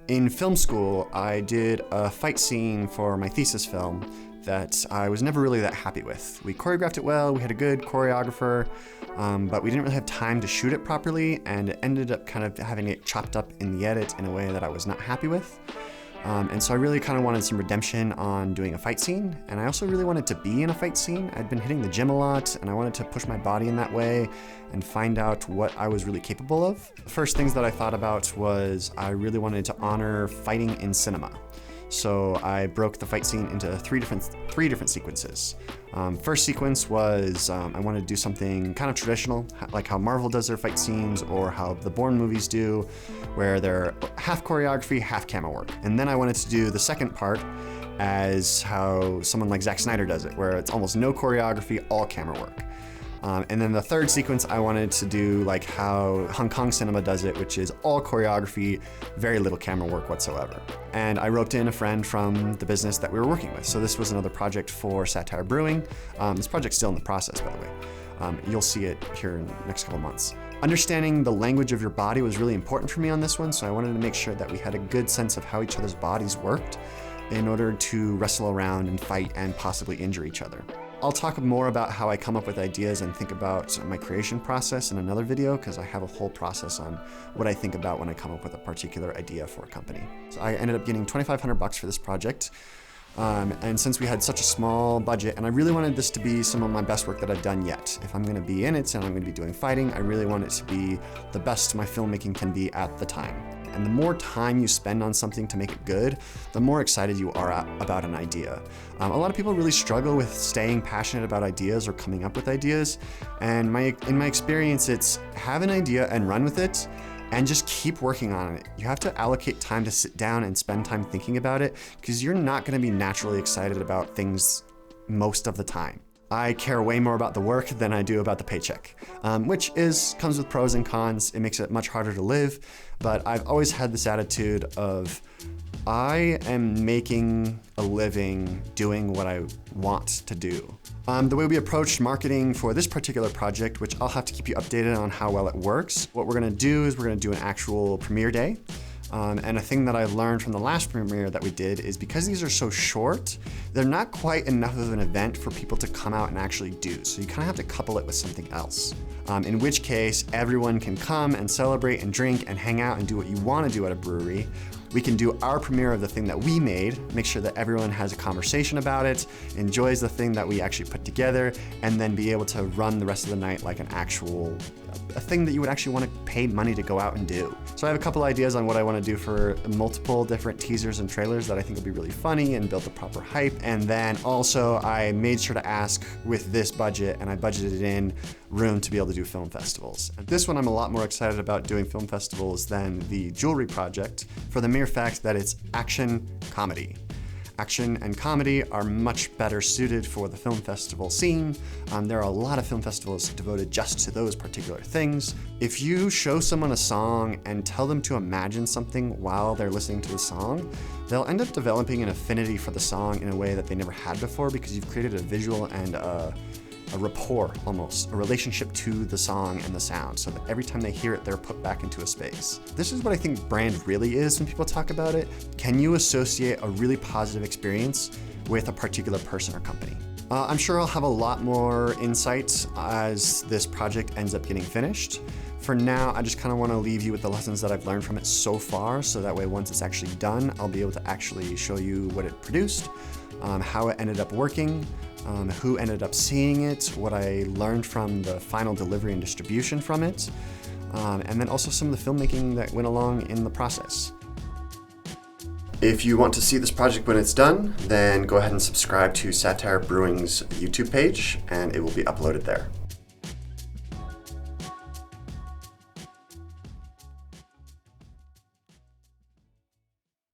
In film school, I did a fight scene for my thesis film that I was never really that happy with. We choreographed it well, we had a good choreographer, but we didn't really have time to shoot it properly, and it ended up kind of having it chopped up in the edit in a way that I was not happy with. And so I really kind of wanted some redemption on doing a fight scene, and I also really wanted to be in a fight scene. I'd been hitting the gym a lot, and I wanted to push my body in that way and find out what I was really capable of. The first things that I thought about was I really wanted to honor fighting in cinema. So I broke the fight scene into three different sequences. First sequence was I wanted to do something kind of traditional, like how Marvel does their fight scenes or how the Bourne movies do, where they're half choreography, half camera work. And then I wanted to do the second part as how someone like Zack Snyder does it, where it's almost no choreography, all camera work. And then the third sequence, I wanted to do like how Hong Kong cinema does it, which is all choreography, very little camera work whatsoever. And I roped in a friend from the business that we were working with. So this was another project for Satire Brewing. This project's still in the process, by the way. You'll see it here in the next couple months. Understanding the language of your body was really important for me on this one, so I wanted to make sure that we had a good sense of how each other's bodies worked in order to wrestle around and fight and possibly injure each other. I'll talk more about how I come up with ideas and think about my creation process in another video, because I have a whole process on what I think about when I come up with a particular idea for a company. So I ended up getting $2,500 for this project. And since we had such a small budget, and I really wanted this to be some of my best work that I've done yet. If I'm gonna be in it and I'm gonna be doing fighting, I really want it to be the best my filmmaking can be at the time. And the more time you spend on something to make it good, the more excited you are about an idea. A lot of people really struggle with staying passionate about ideas or coming up with ideas. And in my experience, it's have an idea and run with it, and just keep working on it. You have to allocate time to sit down and spend time thinking about it, because you're not gonna be naturally excited about things most of the time. I care way more about the work than I do about the paycheck, which comes with pros and cons. It makes it much harder to live, but I've always had this attitude of I am making a living doing what I want to do. The way we approached marketing for this particular project, which I'll have to keep you updated on how well it works, what we're gonna do is we're gonna do an actual premiere day. And a thing that I've learned from the last premiere that we did is because these are so short, they're not quite enough of an event for people to come out and actually do. So you kind of have to couple it with something else. In which case, everyone can come and celebrate and drink and hang out and do what you want to do at a brewery. We can do our premiere of the thing that we made, make sure that everyone has a conversation about it, enjoys the thing that we actually put together, and then be able to run the rest of the night like a thing that you would actually want to pay money to go out and do. So I have a couple ideas on what I want to do for multiple different teasers and trailers that I think will be really funny and build the proper hype. And then also I made sure to ask with this budget, and I budgeted in room to be able to do film festivals. And this one I'm a lot more excited about doing film festivals than the jewelry project, for the mere fact that it's action comedy. Action and comedy are much better suited for the film festival scene. There are a lot of film festivals devoted just to those particular things. If you show someone a song and tell them to imagine something while they're listening to the song, they'll end up developing an affinity for the song in a way that they never had before, because you've created a visual and a rapport, almost, a relationship to the song and the sound, so that every time they hear it, they're put back into a space. This is what I think brand really is when people talk about it. Can you associate a really positive experience with a particular person or company? I'm sure I'll have a lot more insights as this project ends up getting finished. For now, I just kind of want to leave you with the lessons that I've learned from it so far, so that way once it's actually done, I'll be able to actually show you what it produced, how it ended up working, who ended up seeing it, what I learned from the final delivery and distribution from it, and then also some of the filmmaking that went along in the process. If you want to see this project when it's done, then go ahead and subscribe to Satire Brewing's YouTube page, and it will be uploaded there.